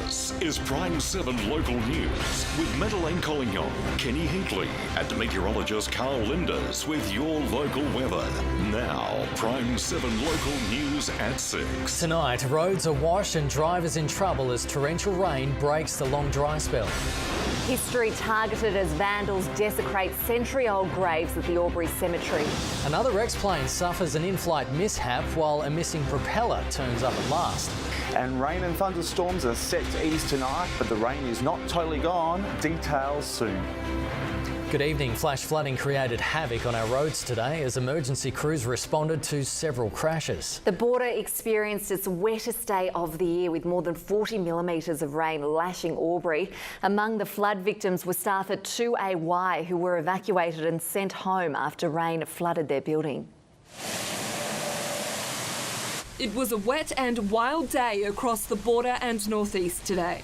This is Prime7 Local News with Madelaine Collignon, Kenny Heatley and meteorologist Karl Lijnders with your local weather. Now, Prime7 Local News at 6. Tonight, roads are washed and drivers in trouble as torrential rain breaks the long dry spell. History targeted as vandals desecrate century-old graves at the Albury Cemetery. Another Rex plane suffers an in-flight mishap while a missing propeller turns up at last. And rain and thunderstorms are set to ease tonight, but the rain is not totally gone. Details soon. Good evening. Flash flooding created havoc on our roads today as emergency crews responded to several crashes. The border experienced its wettest day of the year with more than 40 millimetres of rain lashing Albury. Among the flood victims were staff at 2AY who were evacuated and sent home after rain flooded their building. It was a wet and wild day across the border and northeast today.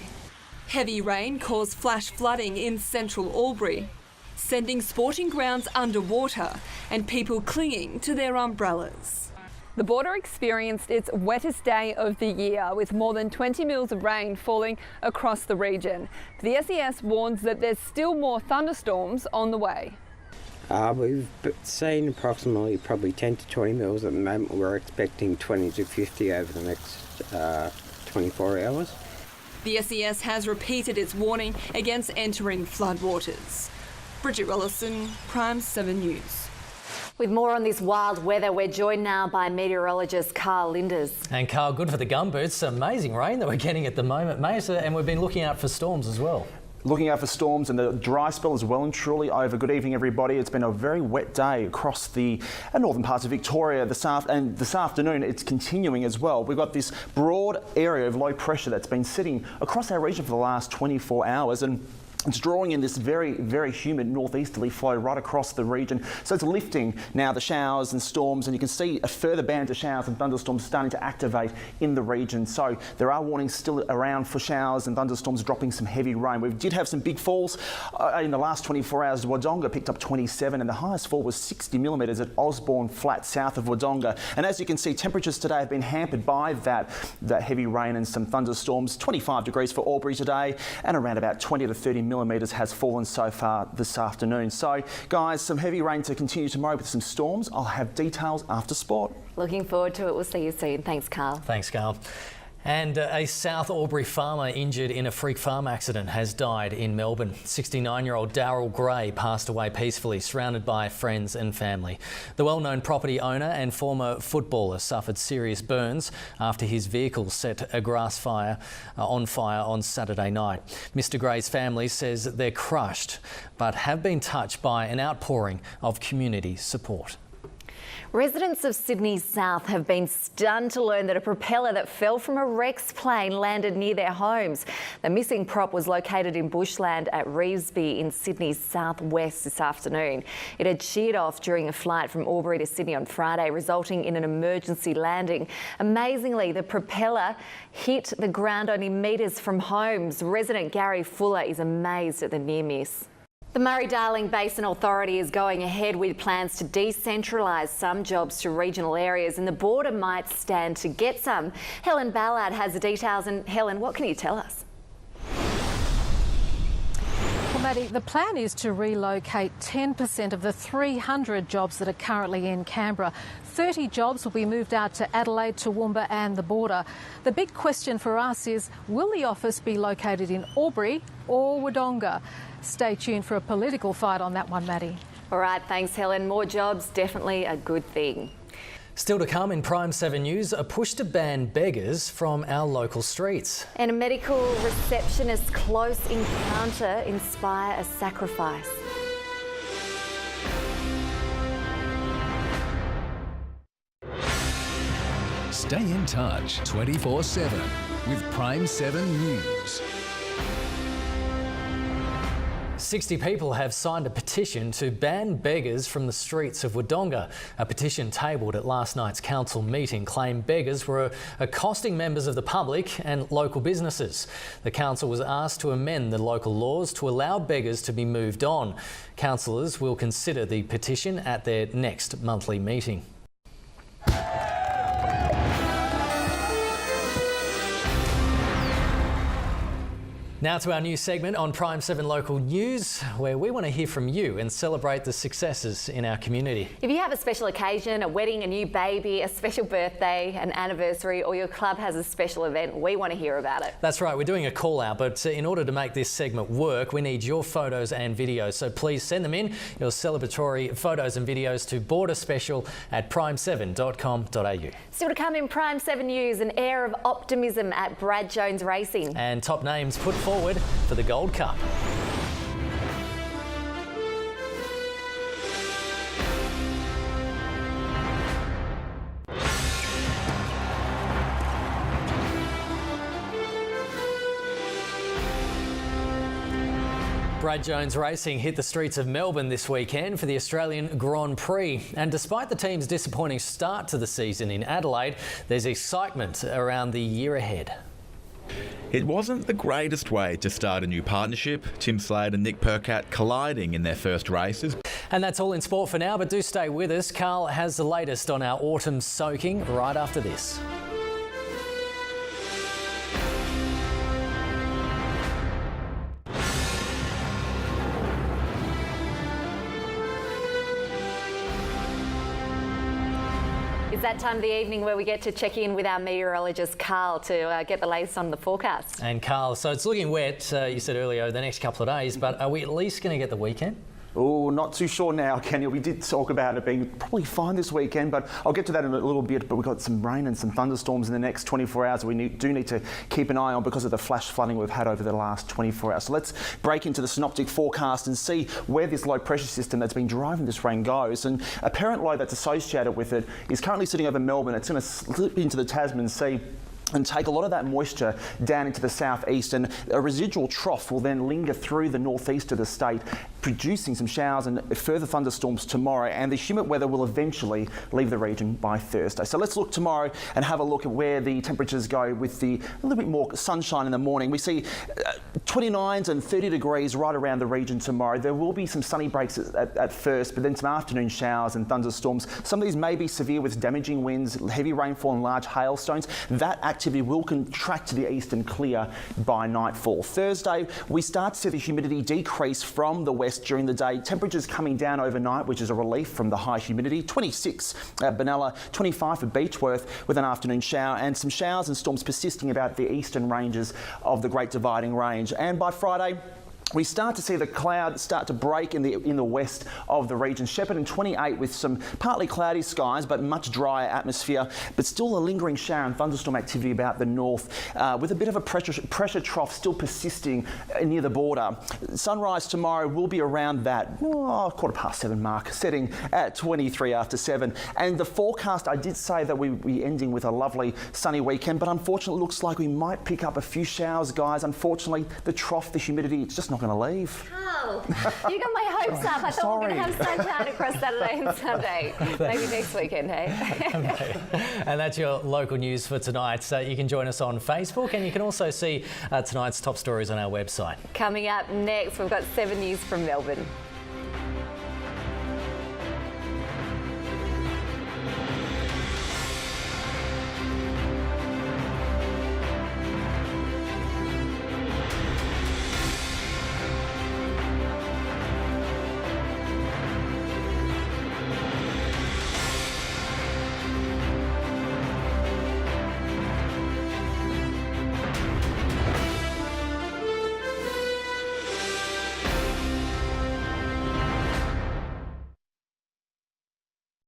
Heavy rain caused flash flooding in central Albury, sending sporting grounds underwater and people clinging to their umbrellas. The border experienced its wettest day of the year with more than 20 mils of rain falling across the region. The SES warns that there's still more thunderstorms on the way. We've seen approximately probably 10 to 20 mils at the moment. We're expecting 20 to 50 over the next 24 hours. The SES has repeated its warning against entering floodwaters. Bridget Rollison, Prime7 News. With more on this wild weather, we're joined now by meteorologist Karl Lijnders. And Karl, good for the gumboots. Amazing rain that we're getting at the moment, mate, and we've been looking out for storms as well. Looking out for storms and the dry spell is well and truly over. Good evening, everybody. It's been a very wet day across the northern parts of Victoria this afternoon it's continuing as well. We've got this broad area of low pressure that's been sitting across our region for the last 24 hours and it's drawing in this very, very humid northeasterly flow right across the region. So it's lifting now the showers and storms, and you can see a further band of showers and thunderstorms starting to activate in the region. So there are warnings still around for showers and thunderstorms dropping some heavy rain. We did have some big falls in the last 24 hours. Wodonga picked up 27 and the highest fall was 60 millimetres at Osborne Flat south of Wodonga. And as you can see, temperatures today have been hampered by that heavy rain and some thunderstorms. 25 degrees for Albury today and around about 20 to 30 millimetres has fallen so far this afternoon. So, guys, some heavy rain to continue tomorrow with some storms. I'll have details after sport. Looking forward to it. We'll see you soon. Thanks, Karl. Thanks, Karl. And a South Albury farmer injured in a freak farm accident has died in Melbourne. 69-year-old Darryl Gray passed away peacefully, surrounded by friends and family. The well-known property owner and former footballer suffered serious burns after his vehicle set a grass fire on Saturday night. Mr Gray's family says they're crushed, but have been touched by an outpouring of community support. Residents of Sydney's South have been stunned to learn that a propeller that fell from a Rex plane landed near their homes. The missing prop was located in bushland at Revesby in Sydney's southwest this afternoon. It had sheared off during a flight from Albury to Sydney on Friday, resulting in an emergency landing. Amazingly, the propeller hit the ground only metres from homes. Resident Gary Fuller is amazed at the near miss. The Murray-Darling Basin Authority is going ahead with plans to decentralise some jobs to regional areas and the border might stand to get some. Helen Ballard has the details and Helen, what can you tell us? Well, Maddie, the plan is to relocate 10% of the 300 jobs that are currently in Canberra. 30 jobs will be moved out to Adelaide, Toowoomba and the border. The big question for us is, will the office be located in Albury or Wodonga? Stay tuned for a political fight on that one, Maddie. All right, thanks, Helen. More jobs, definitely a good thing. Still to come in Prime7 News, a push to ban beggars from our local streets. And a medical receptionist's close encounter inspire a sacrifice. Stay in touch 24/7 with Prime7 News. 60 people have signed a petition to ban beggars from the streets of Wodonga. A petition tabled at last night's council meeting claimed beggars were accosting members of the public and local businesses. The council was asked to amend the local laws to allow beggars to be moved on. Councillors will consider the petition at their next monthly meeting. Now to our new segment on Prime7 Local News, where we want to hear from you and celebrate the successes in our community. If you have a special occasion, a wedding, a new baby, a special birthday, an anniversary, or your club has a special event, we want to hear about it. That's right, we're doing a call out, but in order to make this segment work, we need your photos and videos. So please send them in, your celebratory photos and videos to borderspecial@prime7.com.au. Still to come in Prime7 News, an air of optimism at Brad Jones Racing. And top names put forward for the Gold Cup. Brad Jones Racing hit the streets of Melbourne this weekend for the Australian Grand Prix. And despite the team's disappointing start to the season in Adelaide, there's excitement around the year ahead. It wasn't the greatest way to start a new partnership, Tim Slade and Nick Percat colliding in their first races. And that's all in sport for now, but do stay with us. Karl has the latest on our autumn soaking right after this. It's that time of the evening where we get to check in with our meteorologist Karl to get the latest on the forecast. And Karl, so it's looking wet, you said earlier, the next couple of days, but are we at least going to get the weekend? Oh, not too sure now, Kenny. We did talk about it being probably fine this weekend, but I'll get to that in a little bit. But we've got some rain and some thunderstorms in the next 24 hours we do need to keep an eye on because of the flash flooding we've had over the last 24 hours. So let's break into the synoptic forecast and see where this low pressure system that's been driving this rain goes. And a parent low that's associated with it is currently sitting over Melbourne. It's going to slip into the Tasman Sea and take a lot of that moisture down into the southeast, and a residual trough will then linger through the northeast of the state, producing some showers and further thunderstorms tomorrow, and the humid weather will eventually leave the region by Thursday. So let's look tomorrow and have a look at where the temperatures go with a little bit more sunshine in the morning. We see 29s and 30 degrees right around the region tomorrow. There will be some sunny breaks at first, but then some afternoon showers and thunderstorms. Some of these may be severe with damaging winds, heavy rainfall and large hailstones. That activity will contract to the east and clear by nightfall. Thursday, we start to see the humidity decrease from the west during the day. Temperatures coming down overnight, which is a relief from the high humidity. 26 at Benalla, 25 for Beechworth with an afternoon shower, and some showers and storms persisting about the eastern ranges of the Great Dividing Range. And by Friday, we start to see the clouds start to break in the west of the region. Shepparton 28 with some partly cloudy skies but much drier atmosphere, but still a lingering shower and thunderstorm activity about the north with a bit of a pressure trough still persisting near the border. Sunrise tomorrow will be around that 7:15 mark, setting at 23 after 7. And the forecast, I did say that we'd be ending with a lovely sunny weekend, but unfortunately it looks like we might pick up a few showers, guys. Unfortunately, the trough, the humidity, it's just not going to leave. Karl, you got my hopes up. I thought we were going to have sunshine across Saturday and Sunday. Maybe next weekend, hey? And that's your local news for tonight. So you can join us on Facebook, and you can also see tonight's top stories on our website. Coming up next, we've got 7 News from Melbourne.